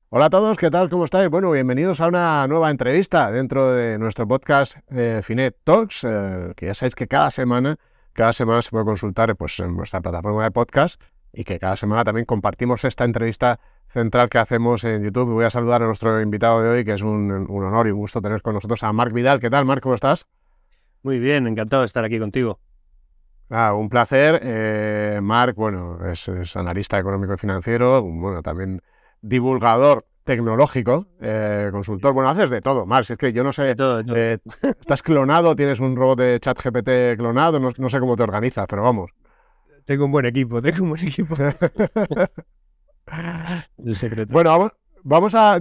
Hola a todos, ¿qué tal? ¿Cómo estáis? Bueno, bienvenidos a una nueva entrevista dentro de nuestro podcast Finet Talks, que ya sabéis que cada semana se puede consultar pues, en nuestra plataforma de podcast y que cada semana también compartimos esta entrevista central que hacemos en YouTube. Y voy a saludar a nuestro invitado de hoy, que es un honor y un gusto tener con nosotros a Marc Vidal. ¿Qué tal, Marc? ¿Cómo estás? Muy bien, encantado de estar aquí contigo. Un placer. Marc, bueno, es analista económico y financiero, bueno, también divulgador tecnológico, consultor. Bueno, haces de todo, Marc. Es que yo no De sé, todo, de todo. estás clonado, tienes un robot de ChatGPT clonado, no sé cómo te organizas, pero vamos. Tengo un buen equipo. El secreto. Bueno,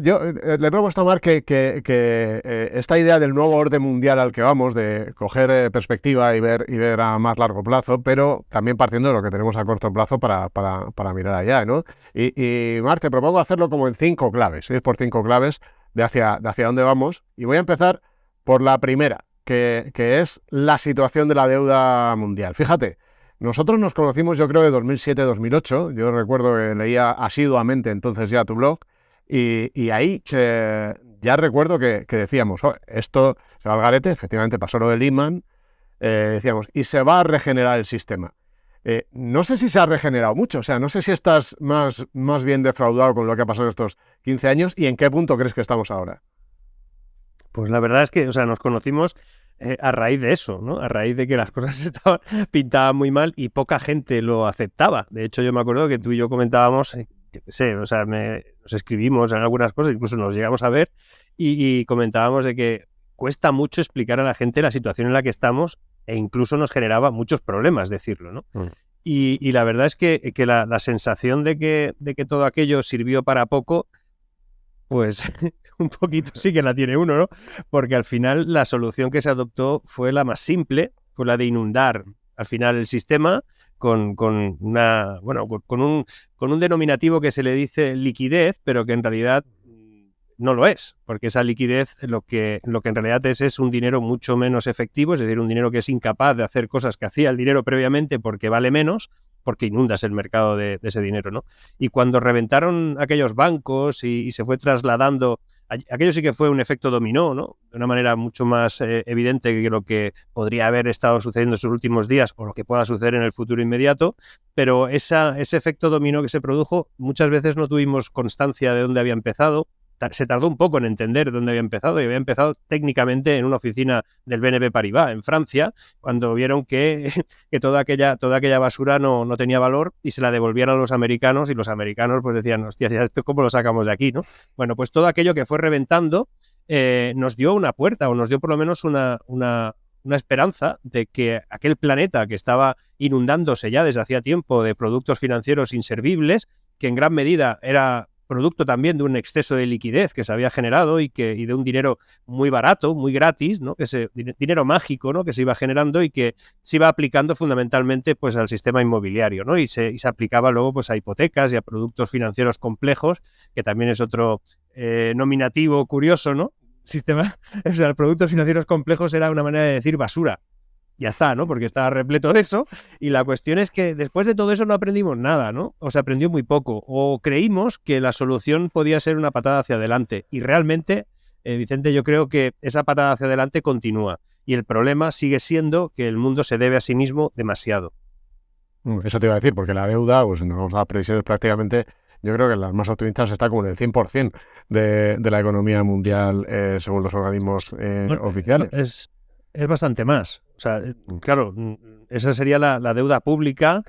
yo le he propuesto a Marc que esta idea del nuevo orden mundial al que vamos, de coger perspectiva y ver a más largo plazo, pero también partiendo de lo que tenemos a corto plazo para mirar allá, ¿no? Y Marc, te propongo hacerlo como en 5 claves, 6 por 5 claves de hacia dónde vamos. Y voy a empezar por la primera, que es la situación de la deuda mundial. Fíjate. Nosotros nos conocimos, yo creo, de 2007-2008. Yo recuerdo que leía asiduamente entonces ya tu blog y ahí ya recuerdo que decíamos, "Oh, esto se va al garete", efectivamente pasó lo de Lehman, decíamos, y se va a regenerar el sistema. No sé si se ha regenerado mucho, o sea, no sé si estás más bien defraudado con lo que ha pasado estos 15 años y en qué punto crees que estamos ahora. Pues la verdad es que, o sea, nos conocimos a raíz de eso, ¿no? A raíz de que las cosas pintaban muy mal y poca gente lo aceptaba. De hecho, yo me acuerdo que tú y yo comentábamos, yo qué sé, o sea, nos escribimos en algunas cosas, incluso nos llegamos a ver y comentábamos de que cuesta mucho explicar a la gente la situación en la que estamos e incluso nos generaba muchos problemas decirlo, ¿no? Mm. Y la verdad es que la sensación de que todo aquello sirvió para poco, pues un poquito sí que la tiene uno, ¿no? Porque al final la solución que se adoptó fue la más simple, fue la de inundar al final el sistema con una, bueno, con un denominativo que se le dice liquidez, pero que en realidad no lo es, porque esa liquidez lo que en realidad es un dinero mucho menos efectivo, es decir, un dinero que es incapaz de hacer cosas que hacía el dinero previamente porque vale menos, porque inundas el mercado de ese dinero, ¿no? Y cuando reventaron aquellos bancos y se fue trasladando, aquello sí que fue un efecto dominó, ¿no? De una manera mucho más evidente que lo que podría haber estado sucediendo en sus últimos días o lo que pueda suceder en el futuro inmediato, pero ese efecto dominó que se produjo, muchas veces no tuvimos constancia de dónde había empezado. Se tardó un poco en entender dónde había empezado y había empezado técnicamente en una oficina del BNP Paribas en Francia, cuando vieron que toda aquella basura no tenía valor y se la devolvían a los americanos y los americanos pues decían, hostia, ¿ya esto cómo lo sacamos de aquí, no? Bueno, pues todo aquello que fue reventando nos dio una puerta o nos dio por lo menos una esperanza de que aquel planeta que estaba inundándose ya desde hacía tiempo de productos financieros inservibles, que en gran medida era producto también de un exceso de liquidez que se había generado y de un dinero muy barato, muy gratis, ¿no? Dinero mágico, ¿no? Que se iba generando y que se iba aplicando fundamentalmente pues al sistema inmobiliario, ¿no? Y se aplicaba luego pues a hipotecas y a productos financieros complejos, que también es otro nominativo curioso, ¿no? Sistema, o sea, productos financieros complejos era una manera de decir basura. Ya está, ¿no? Porque estaba repleto de eso. Y la cuestión es que después de todo eso no aprendimos nada, ¿no? O se aprendió muy poco. O creímos que la solución podía ser una patada hacia adelante. Y realmente, Vicente, yo creo que esa patada hacia adelante continúa. Y el problema sigue siendo que el mundo se debe a sí mismo demasiado. Eso te iba a decir, porque la deuda, pues nos vamos a previsiones prácticamente, yo creo que las más optimistas está como en el 100% de la economía mundial, según los organismos Bueno, oficiales. es bastante más. O sea, Mm. claro, esa sería la deuda pública,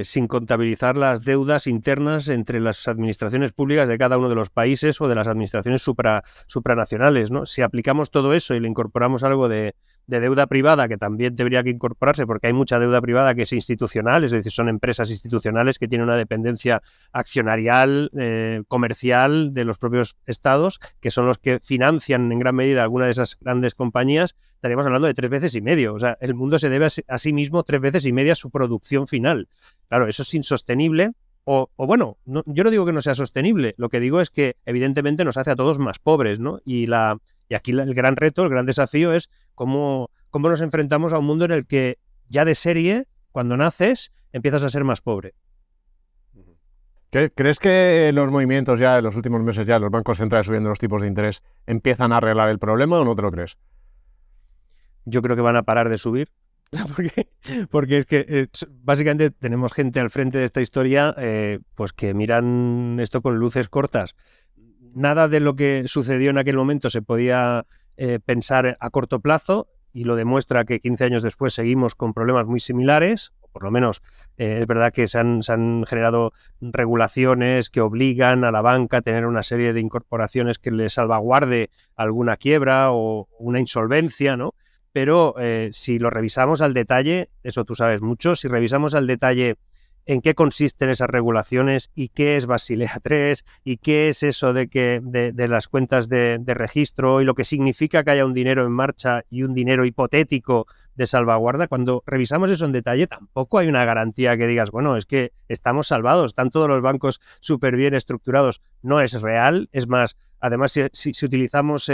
sin contabilizar las deudas internas entre las administraciones públicas de cada uno de los países o de las administraciones supranacionales, ¿no? Si aplicamos todo eso y le incorporamos algo de deuda privada, que también debería que incorporarse porque hay mucha deuda privada que es institucional, es decir, son empresas institucionales que tienen una dependencia accionarial, comercial de los propios estados, que son los que financian en gran medida alguna de esas grandes compañías. Estaríamos hablando de 3 veces y medio. O sea, el mundo se debe a sí mismo 3 veces y media su producción final. Claro, eso es insostenible. O bueno, no, yo no digo que no sea sostenible, lo que digo es que evidentemente nos hace a todos más pobres, ¿no? Y aquí el gran reto, el gran desafío es cómo nos enfrentamos a un mundo en el que ya de serie, cuando naces, empiezas a ser más pobre. ¿Crees que los movimientos ya, en los últimos meses ya, los bancos centrales subiendo los tipos de interés, empiezan a arreglar el problema o no te lo crees? Yo creo que van a parar de subir. Porque es que básicamente tenemos gente al frente de esta historia pues que miran esto con luces cortas. Nada de lo que sucedió en aquel momento se podía pensar a corto plazo, y lo demuestra que 15 años después seguimos con problemas muy similares. O por lo menos es verdad que se han generado regulaciones que obligan a la banca a tener una serie de incorporaciones que le salvaguarde alguna quiebra o una insolvencia, ¿no? Pero si lo revisamos al detalle, eso tú sabes mucho, si revisamos al detalle en qué consisten esas regulaciones y qué es Basilea III y qué es eso de las cuentas de registro y lo que significa que haya un dinero en marcha y un dinero hipotético de salvaguarda, cuando revisamos eso en detalle tampoco hay una garantía que digas, bueno, es que estamos salvados, están todos los bancos súper bien estructurados. No es real, es más, además si utilizamos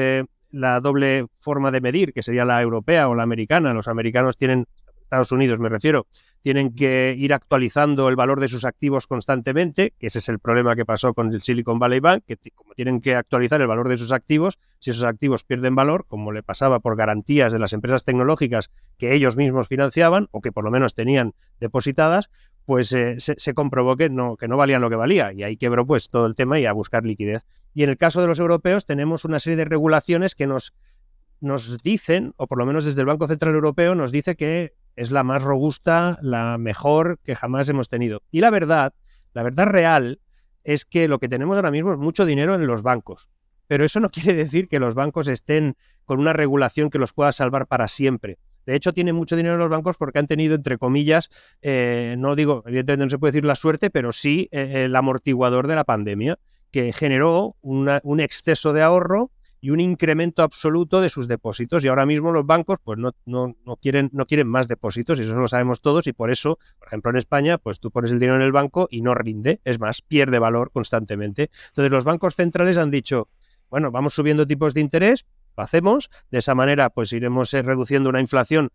la doble forma de medir, que sería la europea o la americana, los americanos tienen, Estados Unidos me refiero, tienen que ir actualizando el valor de sus activos constantemente, que ese es el problema que pasó con el Silicon Valley Bank, que como tienen que actualizar el valor de sus activos, si esos activos pierden valor, como le pasaba por garantías de las empresas tecnológicas que ellos mismos financiaban o que por lo menos tenían depositadas, pues se comprobó que no valían lo que valía, y ahí quebró pues todo el tema y a buscar liquidez. Y en el caso de los europeos tenemos una serie de regulaciones que nos dicen, o por lo menos desde el Banco Central Europeo nos dice que es la más robusta, la mejor que jamás hemos tenido. Y la verdad real es que lo que tenemos ahora mismo es mucho dinero en los bancos. Pero eso no quiere decir que los bancos estén con una regulación que los pueda salvar para siempre. De hecho, tienen mucho dinero en los bancos porque han tenido, entre comillas, no digo, evidentemente no se puede decir la suerte, pero sí el amortiguador de la pandemia, que generó un exceso de ahorro y un incremento absoluto de sus depósitos. Y ahora mismo los bancos pues no quieren más depósitos, y eso lo sabemos todos, y por eso, por ejemplo, en España, pues tú pones el dinero en el banco y no rinde, es más, pierde valor constantemente. Entonces los bancos centrales han dicho, bueno, vamos subiendo tipos de interés, lo hacemos, de esa manera pues iremos reduciendo una inflación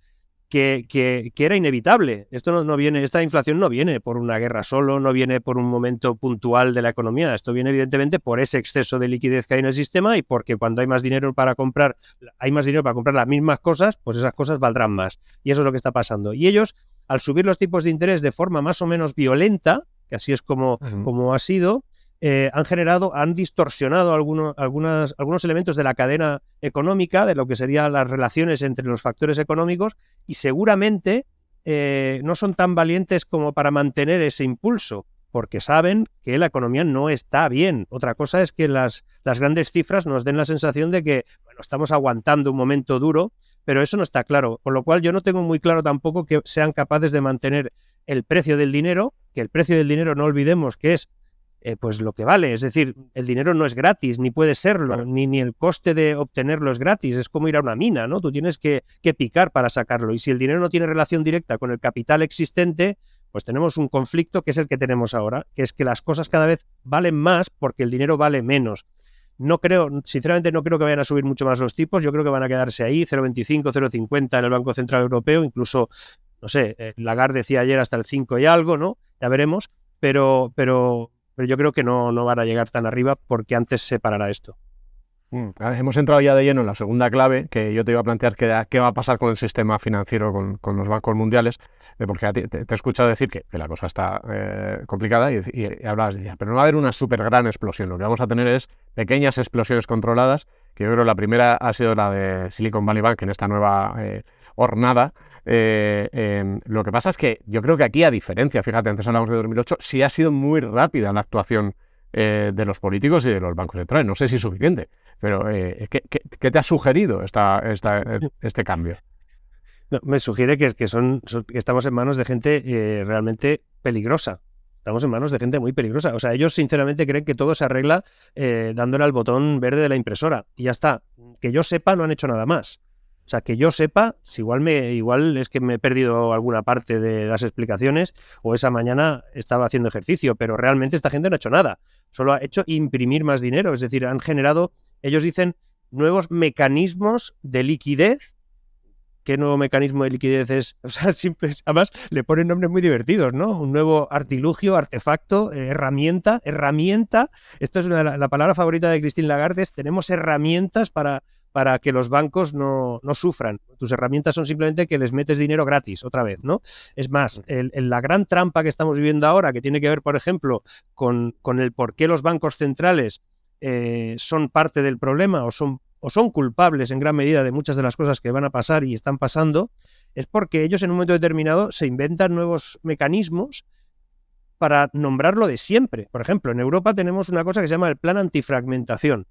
que era inevitable. Esto no viene, esta inflación no viene por una guerra solo, no viene por un momento puntual de la economía. Esto viene evidentemente por ese exceso de liquidez que hay en el sistema, y porque cuando hay más dinero para comprar las mismas cosas, pues esas cosas valdrán más. Y eso es lo que está pasando. Y ellos, al subir los tipos de interés de forma más o menos violenta, que así es como ha sido, han distorsionado algunos elementos de la cadena económica, de lo que serían las relaciones entre los factores económicos, y seguramente no son tan valientes como para mantener ese impulso, porque saben que la economía no está bien. Otra cosa es que las grandes cifras nos den la sensación de que bueno, estamos aguantando un momento duro, pero eso no está claro, con lo cual yo no tengo muy claro tampoco que sean capaces de mantener el precio del dinero, que el precio del dinero no olvidemos que es pues lo que vale, es decir, el dinero no es gratis, ni puede serlo, claro. ni el coste de obtenerlo es gratis, es como ir a una mina, ¿no? Tú tienes que picar para sacarlo, y si el dinero no tiene relación directa con el capital existente, pues tenemos un conflicto que es el que tenemos ahora, que es que las cosas cada vez valen más porque el dinero vale menos. Sinceramente no creo que vayan a subir mucho más los tipos, yo creo que van a quedarse ahí, 0,25, 0,50 en el Banco Central Europeo, incluso, no sé, Lagarde decía ayer hasta el 5 y algo, ¿no? Ya veremos, pero yo creo que no van a llegar tan arriba porque antes se parará esto. Hemos entrado ya de lleno en la segunda clave, que yo te iba a plantear qué va a pasar con el sistema financiero, con los bancos mundiales, porque te he escuchado decir que la cosa está complicada y hablabas, pero no va a haber una súper gran explosión, lo que vamos a tener es pequeñas explosiones controladas, que yo creo la primera ha sido la de Silicon Valley Bank en esta nueva hornada. Lo que pasa es que yo creo que aquí, a diferencia, fíjate, antes hablamos de 2008, sí ha sido muy rápida la actuación de los políticos y de los bancos centrales. No sé si es suficiente, pero ¿qué te ha sugerido este cambio? No, me sugiere que estamos en manos de gente realmente peligrosa. Estamos en manos de gente muy peligrosa. O sea, ellos sinceramente creen que todo se arregla dándole al botón verde de la impresora. Y ya está. Que yo sepa, no han hecho nada más. O sea, que yo sepa, igual es que me he perdido alguna parte de las explicaciones, o esa mañana estaba haciendo ejercicio, pero realmente esta gente no ha hecho nada. Solo ha hecho imprimir más dinero. Es decir, han generado, ellos dicen, nuevos mecanismos de liquidez ¿qué nuevo mecanismo de liquidez es? O sea, además le ponen nombres muy divertidos, ¿no? Un nuevo artilugio, artefacto, herramienta. Esto es la palabra favorita de Christine Lagarde, tenemos herramientas para que los bancos no sufran. Tus herramientas son simplemente que les metes dinero gratis, otra vez, ¿no? Es más, la gran trampa que estamos viviendo ahora, que tiene que ver, por ejemplo, con el por qué los bancos centrales son parte del problema o son culpables en gran medida de muchas de las cosas que van a pasar y están pasando, es porque ellos en un momento determinado se inventan nuevos mecanismos para nombrarlo de siempre. Por ejemplo, en Europa tenemos una cosa que se llama el plan antifragmentación.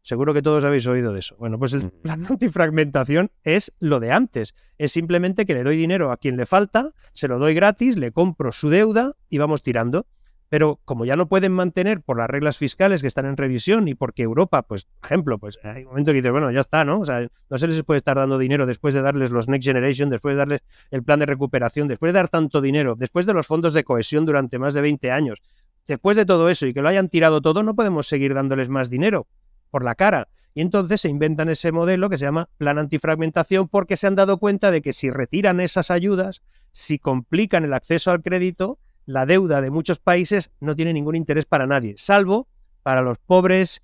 Seguro que todos habéis oído de eso. Bueno, pues el plan antifragmentación es lo de antes. Es simplemente que le doy dinero a quien le falta, se lo doy gratis, le compro su deuda y vamos tirando. Pero como ya no pueden mantener por las reglas fiscales que están en revisión y porque Europa, pues, por ejemplo, pues hay un momento que dices, bueno, ya está, ¿no? O sea, no se les puede estar dando dinero después de darles los Next Generation, después de darles el plan de recuperación, después de dar tanto dinero, después de los fondos de cohesión durante más de 20 años. Después de todo eso y que lo hayan tirado todo, no podemos seguir dándoles más dinero por la cara. Y entonces se inventan ese modelo que se llama plan antifragmentación porque se han dado cuenta de que si retiran esas ayudas, si complican el acceso al crédito, la deuda de muchos países no tiene ningún interés para nadie, salvo para los pobres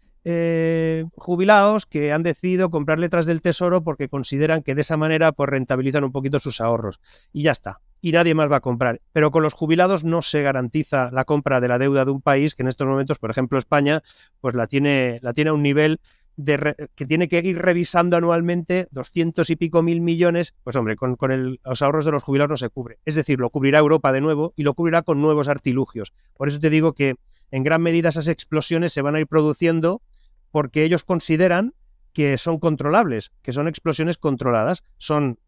jubilados que han decidido comprar letras del Tesoro porque consideran que de esa manera pues rentabilizan un poquito sus ahorros. Y ya está. Y nadie más va a comprar. Pero con los jubilados no se garantiza la compra de la deuda de un país que en estos momentos, por ejemplo, España, pues la tiene a un nivel que tiene que ir revisando anualmente 200 y pico mil millones, pues hombre, con los ahorros de los jubilados no se cubre. Es decir, lo cubrirá Europa de nuevo y lo cubrirá con nuevos artilugios. Por eso te digo que en gran medida esas explosiones se van a ir produciendo porque ellos consideran que son controlables, que son explosiones controladas.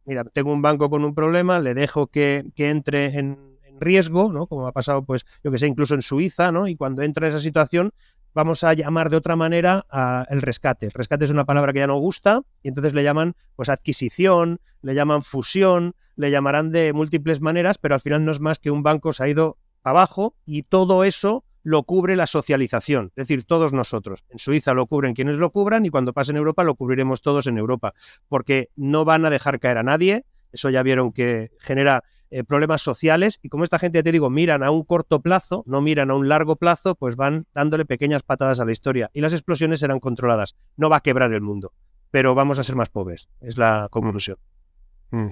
Mira, tengo un banco con un problema, le dejo que entre en riesgo, ¿no? Como ha pasado, pues, yo que sé, incluso en Suiza, ¿no? Y cuando entra en esa situación, vamos a llamar de otra manera el rescate. El rescate es una palabra que ya no gusta y entonces le llaman pues adquisición, le llaman fusión, le llamarán de múltiples maneras, pero al final no es más que un banco se ha ido abajo y todo eso lo cubre la socialización, es decir, todos nosotros. En Suiza lo cubren quienes lo cubran y cuando pase en Europa lo cubriremos todos en Europa, porque no van a dejar caer a nadie. Eso ya vieron que genera problemas sociales y como esta gente, ya te digo, miran a un corto plazo, no miran a un largo plazo, pues van dándole pequeñas patadas a la historia y las explosiones serán controladas. No va a quebrar el mundo, pero vamos a ser más pobres, es la conclusión.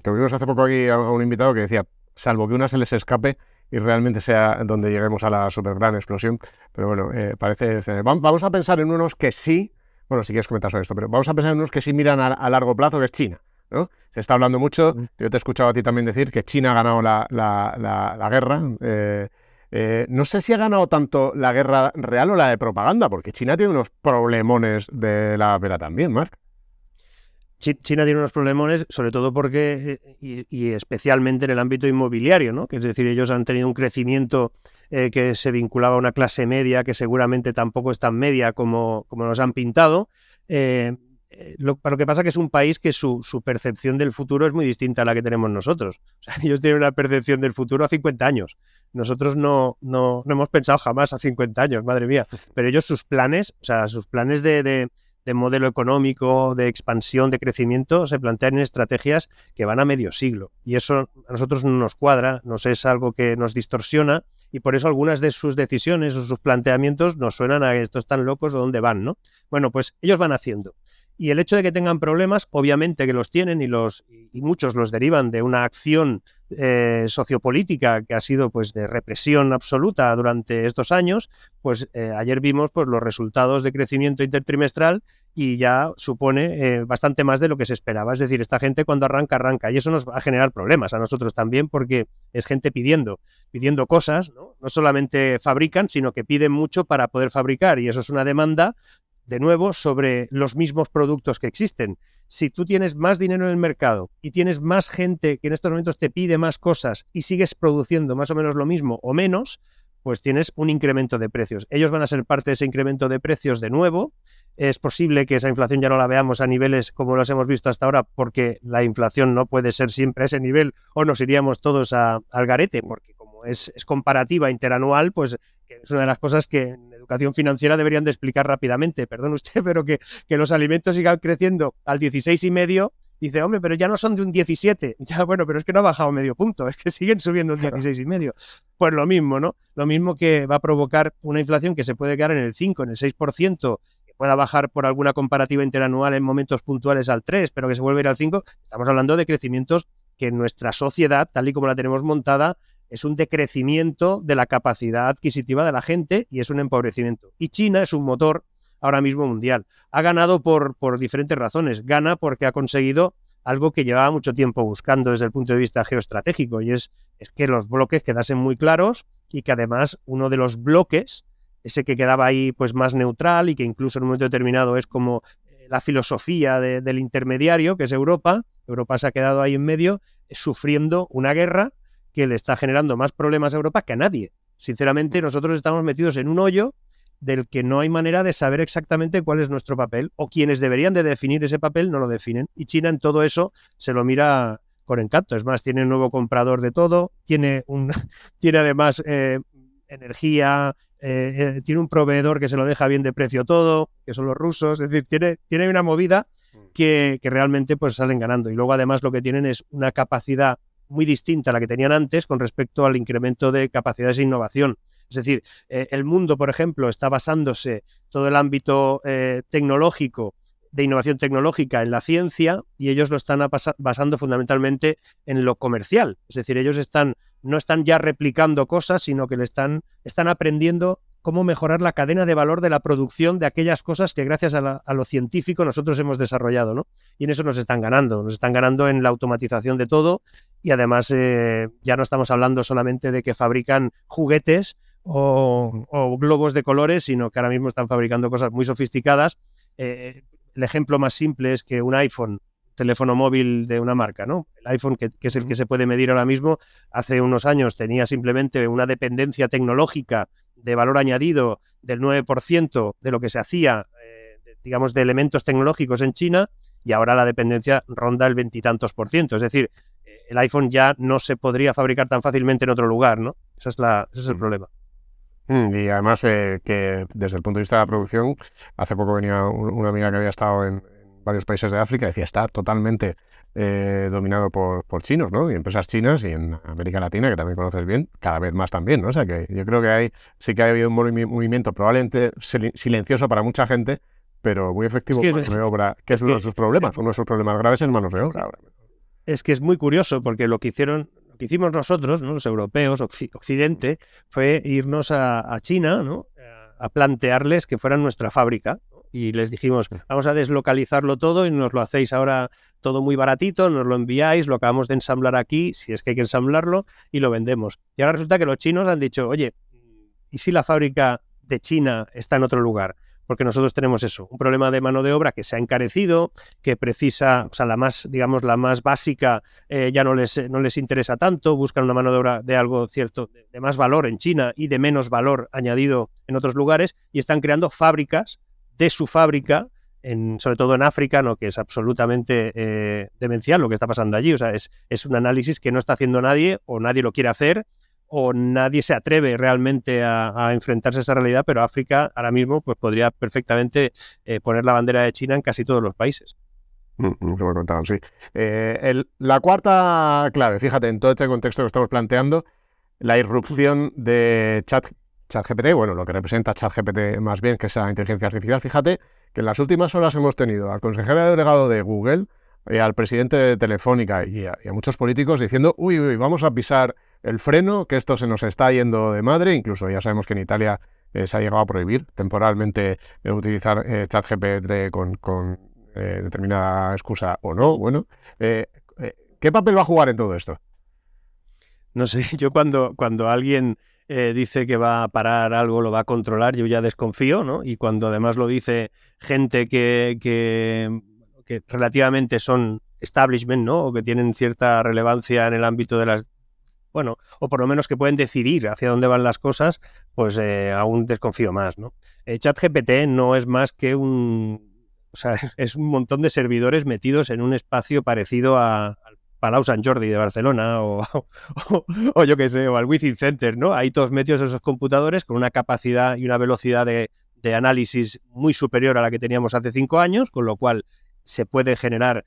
Tuvimos hace poco aquí a un invitado que decía, salvo que una se les escape y realmente sea donde lleguemos a la super gran explosión, pero bueno, parece... Vamos a pensar en unos que sí, bueno, si quieres comentar sobre esto, pero vamos a pensar en unos que sí miran a largo plazo, que es China, ¿no? Se está hablando mucho, yo te he escuchado a ti también decir que China ha ganado la guerra. No sé si ha ganado tanto la guerra real o la de propaganda, porque China tiene unos problemones de la pera también, Marc. China tiene unos problemones, sobre todo porque, y especialmente en el ámbito inmobiliario, ¿no? Que es decir, ellos han tenido un crecimiento que se vinculaba a una clase media que seguramente tampoco es tan media como nos han pintado. Lo que pasa es que es un país que su percepción del futuro es muy distinta a la que tenemos nosotros. O sea, ellos tienen una percepción del futuro a 50 años. Nosotros no hemos pensado jamás a 50 años, madre mía. Pero ellos sus planes de modelo económico, de expansión, de crecimiento, se plantean en estrategias que van a medio siglo. Y eso a nosotros no nos cuadra, nos es algo que nos distorsiona y por eso algunas de sus decisiones o sus planteamientos nos suenan a estos están locos o dónde van, ¿no? Bueno, pues ellos van haciendo. Y el hecho de que tengan problemas, obviamente que los tienen y muchos los derivan de una acción sociopolítica que ha sido pues de represión absoluta durante estos años, pues ayer vimos pues los resultados de crecimiento intertrimestral y ya supone bastante más de lo que se esperaba. Es decir, esta gente cuando arranca y eso nos va a generar problemas a nosotros también porque es gente pidiendo cosas, ¿no? No solamente fabrican, sino que piden mucho para poder fabricar y eso es una demanda de nuevo, sobre los mismos productos que existen. Si tú tienes más dinero en el mercado y tienes más gente que en estos momentos te pide más cosas y sigues produciendo más o menos lo mismo o menos, pues tienes un incremento de precios. Ellos van a ser parte de ese incremento de precios de nuevo. Es posible que esa inflación ya no la veamos a niveles como los hemos visto hasta ahora, porque la inflación no puede ser siempre a ese nivel o nos iríamos todos al garete, porque como es comparativa interanual, pues que es una de las cosas que en educación financiera deberían de explicar rápidamente. Perdón usted, pero que los alimentos sigan creciendo al 16,5 Dice, hombre, pero ya no son de un 17. Ya, bueno, pero es que no ha bajado medio punto, es que siguen subiendo un 16,5. Pues lo mismo, ¿no? Lo mismo que va a provocar una inflación que se puede quedar en el 5, en el 6%, que pueda bajar por alguna comparativa interanual en momentos puntuales al 3, pero que se vuelva a ir al 5. Estamos hablando de crecimientos que en nuestra sociedad, tal y como la tenemos montada, es un decrecimiento de la capacidad adquisitiva de la gente y es un empobrecimiento. Y China es un motor ahora mismo mundial. Ha ganado por diferentes razones. Gana porque ha conseguido algo que llevaba mucho tiempo buscando desde el punto de vista geoestratégico, y es que los bloques quedasen muy claros y que además uno de los bloques, ese que quedaba ahí pues más neutral y que incluso en un momento determinado es como la filosofía del intermediario, que es Europa. Europa se ha quedado ahí en medio sufriendo una guerra que le está generando más problemas a Europa que a nadie. Sinceramente, nosotros estamos metidos en un hoyo del que no hay manera de saber exactamente cuál es nuestro papel, o quienes deberían de definir ese papel no lo definen. Y China en todo eso se lo mira con encanto. Es más, tiene un nuevo comprador de todo, tiene además energía, tiene un proveedor que se lo deja bien de precio todo, que son los rusos. Es decir, tiene una movida que realmente pues salen ganando. Y luego además lo que tienen es una capacidad muy distinta a la que tenían antes con respecto al incremento de capacidades de innovación. Es decir, el mundo, por ejemplo, está basándose todo el ámbito tecnológico, de innovación tecnológica en la ciencia, y ellos lo están basando fundamentalmente en lo comercial. Es decir, ellos no están ya replicando cosas, sino que están aprendiendo cómo mejorar la cadena de valor de la producción de aquellas cosas que gracias a lo científico nosotros hemos desarrollado, ¿no? Y en eso nos están ganando en la automatización de todo, y además ya no estamos hablando solamente de que fabrican juguetes o globos de colores, sino que ahora mismo están fabricando cosas muy sofisticadas. El ejemplo más simple es que un iPhone, teléfono móvil de una marca, ¿no? El iPhone, que es el que se puede medir ahora mismo, hace unos años tenía simplemente una dependencia tecnológica de valor añadido del 9% de lo que se hacía, digamos, de elementos tecnológicos en China, y ahora la dependencia ronda el 20 y tantos %. Es decir, el iPhone ya no se podría fabricar tan fácilmente en otro lugar, ¿no? Ese es el problema. Y además que desde el punto de vista de la producción, hace poco venía una amiga que había estado en varios países de África y decía, está totalmente dominado por chinos, ¿no? Y empresas chinas, y en América Latina, que también conoces bien, cada vez más también, ¿no? O sea que yo creo que sí que ha habido un movimiento probablemente silencioso para mucha gente, pero muy efectivo en mano de obra, que es uno de sus problemas, uno de sus problemas graves en manos de obra. Es que es muy curioso porque lo que hicimos nosotros, ¿no? Los europeos, Occidente, fue irnos a China, ¿no? A plantearles que fueran nuestra fábrica, ¿no? Y les dijimos, vamos a deslocalizarlo todo y nos lo hacéis ahora todo muy baratito, nos lo enviáis, lo acabamos de ensamblar aquí, si es que hay que ensamblarlo, y lo vendemos. Y ahora resulta que los chinos han dicho, oye, ¿y si la fábrica de China está en otro lugar? Porque nosotros tenemos eso, un problema de mano de obra que se ha encarecido, que precisa, o sea, la más básica ya no les interesa tanto, buscan una mano de obra de algo cierto, de más valor en China y de menos valor añadido en otros lugares, y están creando fábricas de su fábrica, sobre todo en África, ¿no? Que es absolutamente demencial lo que está pasando allí. O sea, es un análisis que no está haciendo nadie, o nadie lo quiere hacer, o nadie se atreve realmente a enfrentarse a esa realidad, pero África ahora mismo pues podría perfectamente poner la bandera de China en casi todos los países. Lo me contaban, sí. La cuarta clave, fíjate, en todo este contexto que estamos planteando, la irrupción de ChatGPT, bueno, lo que representa ChatGPT más bien, que es la inteligencia artificial. Fíjate que en las últimas horas hemos tenido al consejero delegado de Google, al presidente de Telefónica y a muchos políticos diciendo, uy, vamos a pisar el freno, que esto se nos está yendo de madre. Incluso ya sabemos que en Italia se ha llegado a prohibir temporalmente utilizar ChatGPT con determinada excusa o no. Bueno, ¿qué papel va a jugar en todo esto? No sé, yo cuando alguien dice que va a parar algo, lo va a controlar, yo ya desconfío, ¿no? Y cuando además lo dice gente que relativamente son establishment, ¿no? O que tienen cierta relevancia en el ámbito de las... Bueno, o por lo menos que pueden decidir hacia dónde van las cosas, pues aún desconfío más, ¿no? ChatGPT no es más que o sea, es un montón de servidores metidos en un espacio parecido al Palau Sant Jordi de Barcelona o yo qué sé, o al Within Center, ¿no? Ahí todos metidos esos computadores con una capacidad y una velocidad de análisis muy superior a la que teníamos hace 5 años, con lo cual se puede generar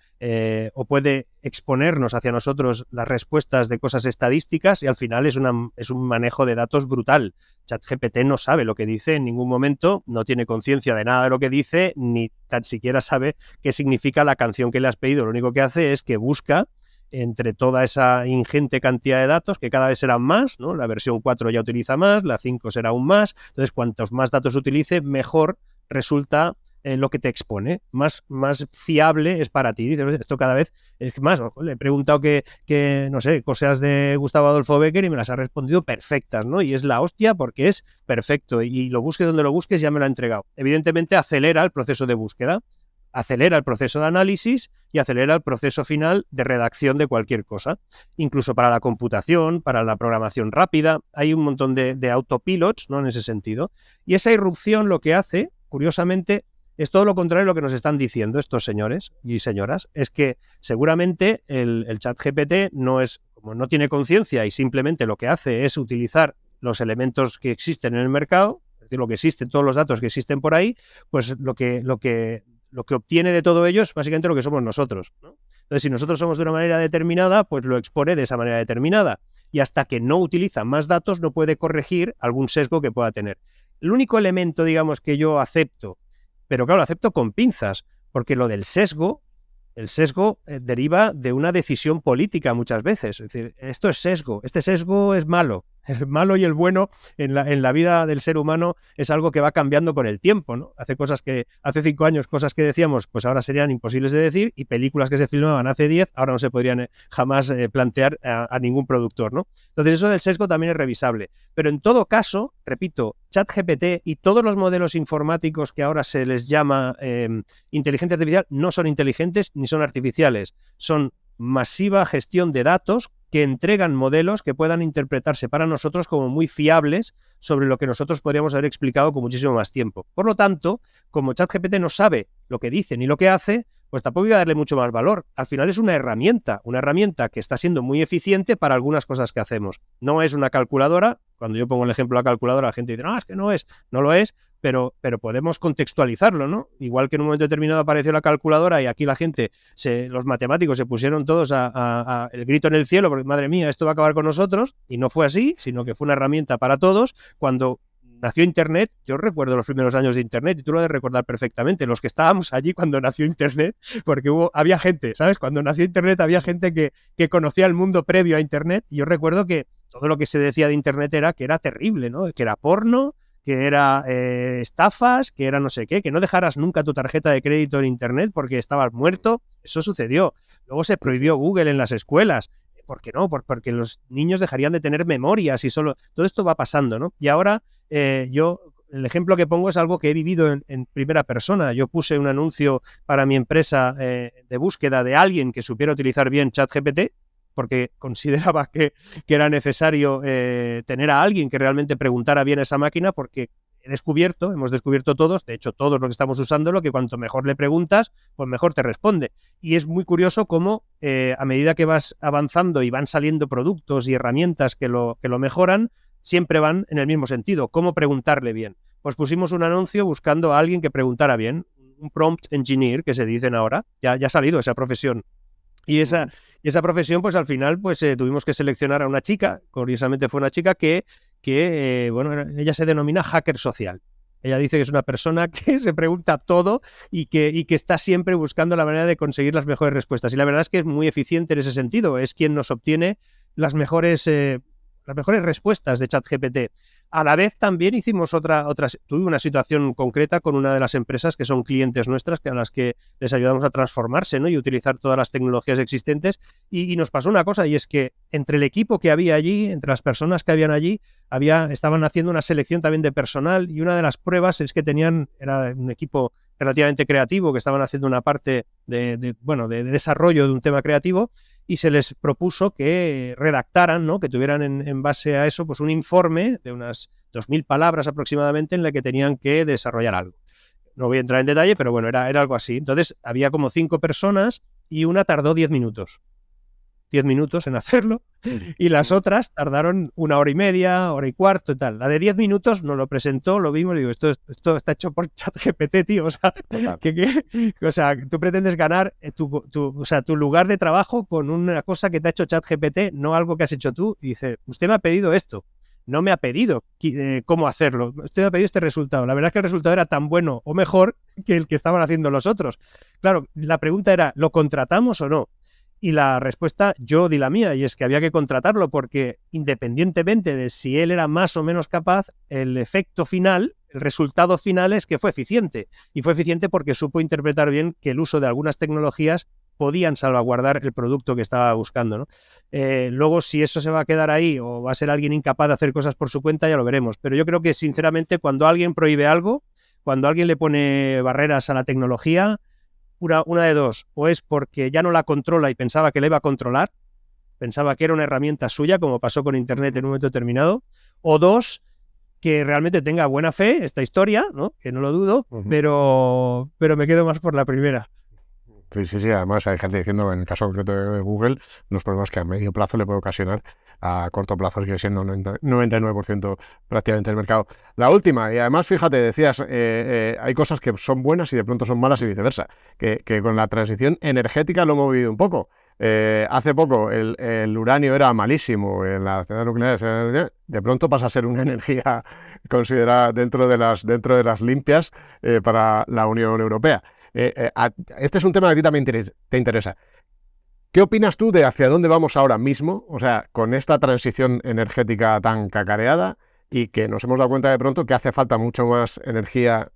o puede exponernos hacia nosotros las respuestas de cosas estadísticas y al final es un manejo de datos brutal. ChatGPT no sabe lo que dice en ningún momento, no tiene conciencia de nada de lo que dice, ni tan siquiera sabe qué significa la canción que le has pedido. Lo único que hace es que busca entre toda esa ingente cantidad de datos, que cada vez serán más, ¿no? La versión 4 ya utiliza más, la 5 será aún más. Entonces, cuantos más datos utilice, mejor resulta lo que te expone, más fiable es para ti. Dices, esto cada vez es más. Le he preguntado que no sé, cosas de Gustavo Adolfo Bécquer y me las ha respondido perfectas, ¿no? Y es la hostia porque es perfecto y lo busques donde lo busques, ya me lo ha entregado. Evidentemente acelera el proceso de búsqueda, acelera el proceso de análisis y acelera el proceso final de redacción de cualquier cosa. Incluso para la computación, para la programación rápida, hay un montón de autopilots, ¿no? En ese sentido. Y esa irrupción lo que hace, curiosamente, es todo lo contrario de lo que nos están diciendo estos señores y señoras. Es que seguramente el ChatGPT como no tiene conciencia y simplemente lo que hace es utilizar los elementos que existen en el mercado, es decir, lo que existen, todos los datos que existen por ahí, pues lo que obtiene de todo ello es básicamente lo que somos nosotros, ¿no? Entonces, si nosotros somos de una manera determinada, pues lo expone de esa manera determinada. Y hasta que no utiliza más datos, no puede corregir algún sesgo que pueda tener. El único elemento, digamos, que yo acepto, pero claro, lo acepto con pinzas, porque lo del sesgo, el sesgo deriva de una decisión política muchas veces. Es decir, esto es sesgo, este sesgo es malo. El malo y el bueno en la vida del ser humano es algo que va cambiando con el tiempo, ¿no? Hace 5 años, cosas que decíamos, pues ahora serían imposibles de decir, y películas que se filmaban hace 10, ahora no se podrían jamás plantear a ningún productor, ¿no? Entonces eso del sesgo también es revisable. Pero en todo caso, repito, ChatGPT y todos los modelos informáticos que ahora se les llama inteligencia artificial no son inteligentes ni son artificiales, son masiva gestión de datos que entregan modelos que puedan interpretarse para nosotros como muy fiables sobre lo que nosotros podríamos haber explicado con muchísimo más tiempo. Por lo tanto, como ChatGPT no sabe lo que dice ni lo que hace, pues tampoco hay que darle mucho más valor. Al final es una herramienta que está siendo muy eficiente para algunas cosas que hacemos. No es una calculadora. Cuando yo pongo el ejemplo de la calculadora, la gente dice, no, es que no lo es, pero podemos contextualizarlo, ¿no? Igual que en un momento determinado apareció la calculadora y aquí la gente, los matemáticos se pusieron todos a el grito en el cielo, porque madre mía, esto va a acabar con nosotros, y no fue así, sino que fue una herramienta para todos. Cuando nació Internet, yo recuerdo los primeros años de Internet, y tú lo debes recordar perfectamente, los que estábamos allí cuando nació Internet, porque había gente, ¿sabes? Cuando nació Internet había gente que conocía el mundo previo a Internet, y yo recuerdo que todo lo que se decía de Internet era que era terrible, ¿no? Que era porno, que era estafas, que era no sé qué, que no dejaras nunca tu tarjeta de crédito en Internet porque estabas muerto. Eso sucedió. Luego se prohibió Google en las escuelas. ¿Por qué no? Porque los niños dejarían de tener memorias y solo... Todo esto va pasando, ¿no? Y ahora el ejemplo que pongo es algo que he vivido en primera persona. Yo puse un anuncio para mi empresa de búsqueda de alguien que supiera utilizar bien ChatGPT, porque consideraba que era necesario tener a alguien que realmente preguntara bien a esa máquina, porque hemos descubierto todos, de hecho todos los que estamos usándolo, que cuanto mejor le preguntas, pues mejor te responde. Y es muy curioso cómo a medida que vas avanzando y van saliendo productos y herramientas que lo mejoran, siempre van en el mismo sentido, cómo preguntarle bien. Pues pusimos un anuncio buscando a alguien que preguntara bien, un prompt engineer, que se dicen ahora, ya ha salido esa profesión. Y esa profesión, pues al final, pues tuvimos que seleccionar a una chica, curiosamente fue una chica que bueno, ella se denomina hacker social. Ella dice que es una persona que se pregunta todo y que está siempre buscando la manera de conseguir las mejores respuestas. Y la verdad es que es muy eficiente en ese sentido, es quien nos obtiene las mejores respuestas de ChatGPT. A la vez también hicimos tuve una situación concreta con una de las empresas que son clientes nuestras, a las que les ayudamos a transformarse, ¿no? Y utilizar todas las tecnologías existentes. Y nos pasó una cosa, y es que entre el equipo que había allí, entre las personas que habían allí, estaban haciendo una selección también de personal, y una de las pruebas es que era un equipo relativamente creativo, que estaban haciendo una parte de desarrollo de un tema creativo, y se les propuso que redactaran, ¿no? Que tuvieran en base a eso pues un informe de unas 2.000 palabras aproximadamente en la que tenían que desarrollar algo. No voy a entrar en detalle, pero bueno, era algo así. Entonces había como 5 personas y una tardó 10 minutos. 10 minutos en hacerlo, y las otras tardaron 1 hora y media, hora y cuarto y tal. La de 10 minutos nos lo presentó, lo vimos y digo, esto está hecho por ChatGPT, tío. O sea, o sea, tú pretendes ganar tu lugar de trabajo con una cosa que te ha hecho ChatGPT, no algo que has hecho tú. Y dice, usted me ha pedido esto. No me ha pedido cómo hacerlo. Usted me ha pedido este resultado. La verdad es que el resultado era tan bueno o mejor que el que estaban haciendo los otros. Claro, la pregunta era, ¿lo contratamos o no? Y la respuesta, yo di la mía, y es que había que contratarlo porque independientemente de si él era más o menos capaz, el efecto final, el resultado final es que fue eficiente. Y fue eficiente porque supo interpretar bien que el uso de algunas tecnologías podían salvaguardar el producto que estaba buscando, ¿no? Luego, si eso se va a quedar ahí o va a ser alguien incapaz de hacer cosas por su cuenta, ya lo veremos. Pero yo creo que, sinceramente, cuando alguien prohíbe algo, cuando alguien le pone barreras a la tecnología, una de dos, o es porque ya no la controla y pensaba que la iba a controlar, pensaba que era una herramienta suya, como pasó con Internet en un momento determinado, o dos, que realmente tenga buena fe esta historia, ¿no? Que no lo dudo, pero me quedo más por la primera. Sí, además hay gente diciendo, en el caso concreto de Google, los problemas que a medio plazo le puede ocasionar, a corto plazo sigue siendo 99% prácticamente del mercado. La última, y además fíjate, decías, hay cosas que son buenas y de pronto son malas y viceversa, que con la transición energética lo hemos vivido un poco. Hace poco el uranio era malísimo en las centrales nucleares, de pronto pasa a ser una energía considerada dentro de las limpias para la Unión Europea. Este es un tema que a ti también te interesa. ¿Qué opinas tú de hacia dónde vamos ahora mismo? O sea, con esta transición energética tan cacareada y que nos hemos dado cuenta de pronto que hace falta mucho más energía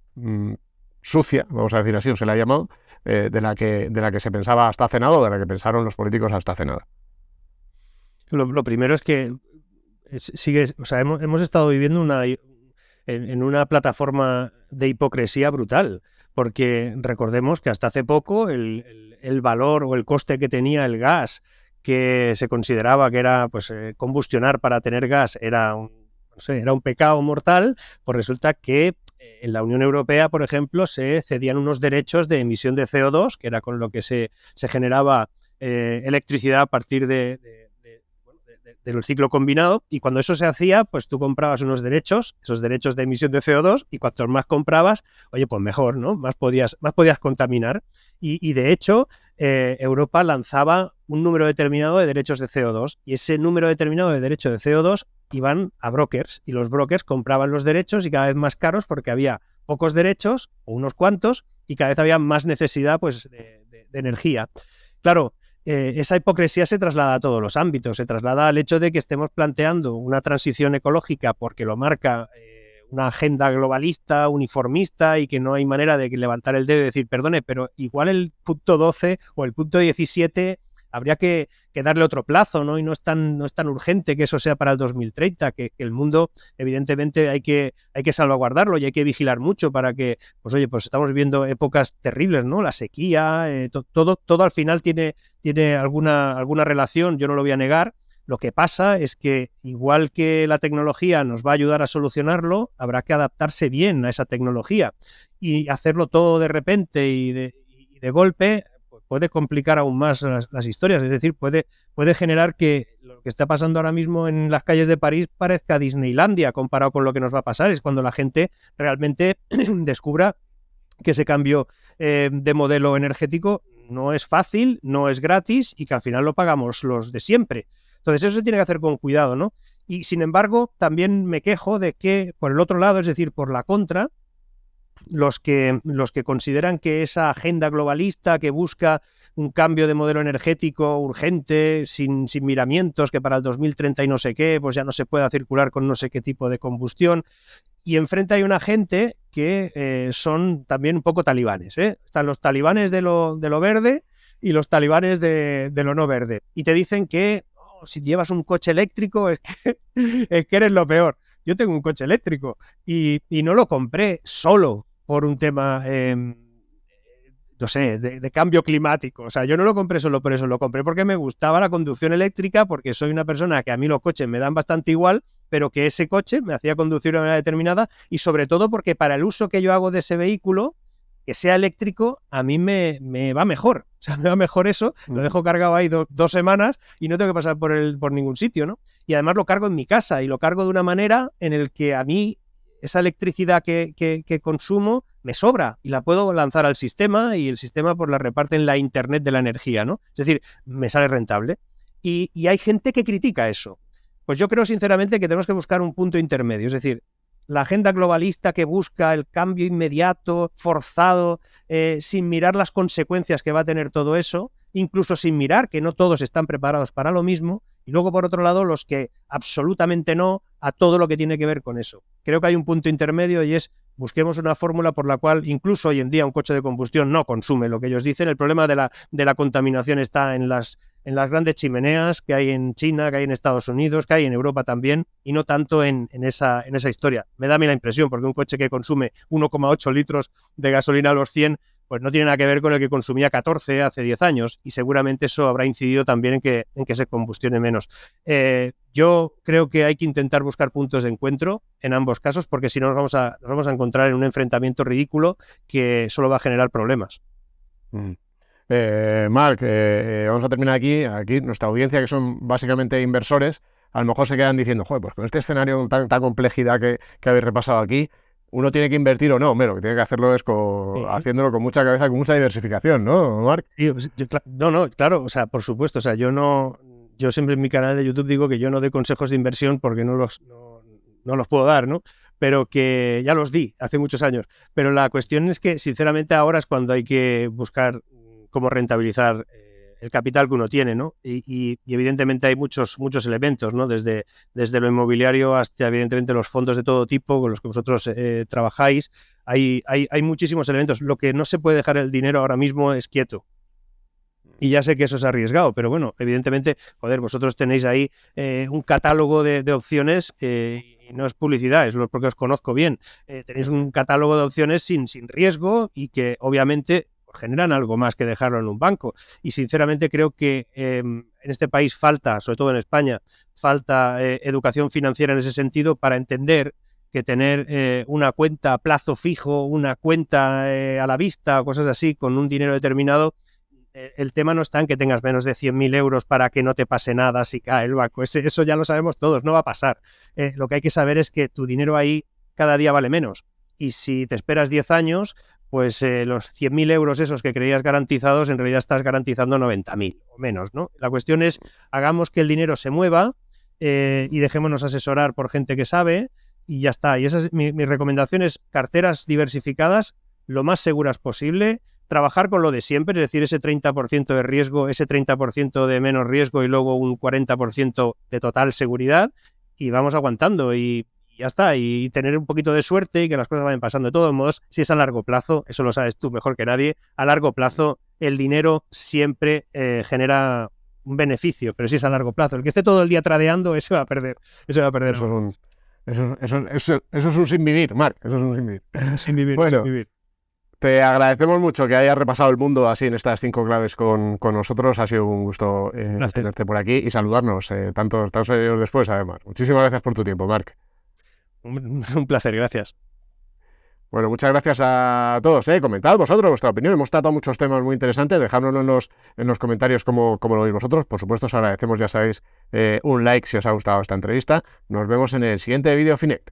sucia, vamos a decir así, o se la ha llamado, de la que se pensaba hasta hace nada, o de la que pensaron los políticos hasta hace nada. Lo primero es que hemos estado viviendo en una plataforma de hipocresía brutal. Porque recordemos que hasta hace poco el valor o el coste que tenía el gas, que se consideraba que era combustionar para tener gas, era un pecado mortal, pues resulta que en la Unión Europea, por ejemplo, se cedían unos derechos de emisión de CO2, que era con lo que se generaba electricidad a partir del ciclo combinado, y cuando eso se hacía, pues tú comprabas unos derechos, esos derechos de emisión de CO2, y cuantos más comprabas, oye, pues mejor, ¿no? Más podías contaminar. Y de hecho, Europa lanzaba un número determinado de derechos de CO2, y ese número determinado de derechos de CO2 iban a brokers, y los brokers compraban los derechos y cada vez más caros porque había pocos derechos, o unos cuantos, y cada vez había más necesidad de energía. Claro, esa hipocresía se traslada a todos los ámbitos, se traslada al hecho de que estemos planteando una transición ecológica porque lo marca una agenda globalista, uniformista, y que no hay manera de levantar el dedo y decir, perdone, pero igual el punto 12 o el punto 17 habría que darle otro plazo, ¿no? Y no es tan urgente que eso sea para el 2030, que el mundo, evidentemente, hay que salvaguardarlo y hay que vigilar mucho para que, pues estamos viviendo épocas terribles, ¿no? La sequía, todo al final tiene alguna relación, yo no lo voy a negar. Lo que pasa es que, igual que la tecnología nos va a ayudar a solucionarlo, habrá que adaptarse bien a esa tecnología, y hacerlo todo de repente y de golpe puede complicar aún más las historias. Es decir, puede generar que lo que está pasando ahora mismo en las calles de París parezca Disneylandia comparado con lo que nos va a pasar. Es cuando la gente realmente descubra que ese cambio de modelo energético no es fácil, no es gratis, y que al final lo pagamos los de siempre. Entonces eso se tiene que hacer con cuidado, ¿no? Y sin embargo, también me quejo de que, por el otro lado, es decir, por la contra, los que consideran que esa agenda globalista que busca un cambio de modelo energético urgente, sin miramientos, que para el 2030 y no sé qué, pues ya no se pueda circular con no sé qué tipo de combustión, y enfrente hay una gente que son también un poco talibanes, ¿eh? Están los talibanes de lo verde y los talibanes de lo no verde, y te dicen que si llevas un coche eléctrico es que eres lo peor. Yo tengo un coche eléctrico y no lo compré solo por un tema, no sé, de cambio climático. O sea, yo no lo compré solo por eso, lo compré porque me gustaba la conducción eléctrica, porque soy una persona que a mí los coches me dan bastante igual, pero que ese coche me hacía conducir de una manera determinada, y sobre todo porque para el uso que yo hago de ese vehículo que sea eléctrico a mí me va mejor. O sea, me va mejor eso, lo dejo cargado ahí 2 semanas y no tengo que pasar por ningún sitio, ¿no? Y además lo cargo en mi casa y lo cargo de una manera en el que a mí esa electricidad que consumo me sobra y la puedo lanzar al sistema y el sistema pues la reparte en la Internet de la energía, ¿no? Es decir, me sale rentable. Y hay gente que critica eso. Pues yo creo sinceramente que tenemos que buscar un punto intermedio, es decir, la agenda globalista que busca el cambio inmediato, forzado, sin mirar las consecuencias que va a tener todo eso, incluso sin mirar que no todos están preparados para lo mismo, y luego por otro lado los que absolutamente no a todo lo que tiene que ver con eso. Creo que hay un punto intermedio y es busquemos una fórmula por la cual incluso hoy en día un coche de combustión no consume lo que ellos dicen. El problema de la contaminación está en las grandes chimeneas que hay en China, que hay en Estados Unidos, que hay en Europa también, y no tanto en esa historia. Me da a mí la impresión, porque un coche que consume 1,8 litros de gasolina a los 100, pues no tiene nada que ver con el que consumía 14 hace 10 años, y seguramente eso habrá incidido también en que se combustione menos. Yo creo que hay que intentar buscar puntos de encuentro en ambos casos, porque si no nos vamos a encontrar en un enfrentamiento ridículo que solo va a generar problemas. Marc, vamos a terminar aquí. Aquí nuestra audiencia, que son básicamente inversores, a lo mejor se quedan diciendo, joder, pues con este escenario tan complejidad que habéis repasado aquí, uno tiene que invertir o no. Hombre, lo que tiene que hacerlo es haciéndolo con mucha cabeza, con mucha diversificación, ¿no, Marc? Sí, no, claro, o sea, por supuesto, o sea, yo siempre en mi canal de YouTube digo que yo no doy consejos de inversión porque no los puedo dar, ¿no? Pero que ya los di hace muchos años. Pero la cuestión es que, sinceramente, ahora es cuando hay que buscar cómo rentabilizar el capital que uno tiene, ¿no? Y evidentemente hay muchos elementos, ¿no? Desde lo inmobiliario hasta evidentemente los fondos de todo tipo con los que vosotros trabajáis. Hay muchísimos elementos. Lo que no se puede dejar el dinero ahora mismo es quieto. Y ya sé que eso es arriesgado, pero bueno, evidentemente, joder, vosotros tenéis ahí un catálogo de opciones, y no es publicidad, es porque os conozco bien. Tenéis un catálogo de opciones sin riesgo y que obviamente generan algo más que dejarlo en un banco. Y sinceramente creo que en este país falta, sobre todo en España, falta educación financiera en ese sentido para entender que tener una cuenta a plazo fijo, una cuenta a la vista o cosas así con un dinero determinado, el tema no está en que tengas menos de 100.000 euros para que no te pase nada si cae el banco. Eso ya lo sabemos todos, no va a pasar. Lo que hay que saber es que tu dinero ahí cada día vale menos. Y si te esperas 10 años, pues los 100.000 euros esos que creías garantizados, en realidad estás garantizando 90.000 o menos, ¿no? La cuestión es, hagamos que el dinero se mueva y dejémonos asesorar por gente que sabe y ya está. Y esa es mi recomendación, es carteras diversificadas, lo más seguras posible, trabajar con lo de siempre, es decir, ese 30% de riesgo, ese 30% de menos riesgo y luego un 40% de total seguridad y vamos aguantando y ya está, y tener un poquito de suerte y que las cosas vayan pasando. De todos modos, si es a largo plazo, eso lo sabes tú mejor que nadie, a largo plazo el dinero siempre genera un beneficio, pero si es a largo plazo, el que esté todo el día tradeando, ese va a perder. Eso es un sin vivir, Marc, eso es un sin vivir. Sin vivir, bueno, sin vivir. Te agradecemos mucho que hayas repasado el mundo así en estas 5 claves con nosotros. Ha sido un gusto tenerte por aquí y saludarnos tantos años después, además. Muchísimas gracias por tu tiempo, Marc. Un placer, gracias. Bueno, muchas gracias a todos. Comentad vosotros vuestra opinión. Hemos tratado muchos temas muy interesantes. Dejádnoslo en los comentarios cómo lo veis vosotros. Por supuesto, os agradecemos, ya sabéis, un like si os ha gustado esta entrevista. Nos vemos en el siguiente vídeo Finet.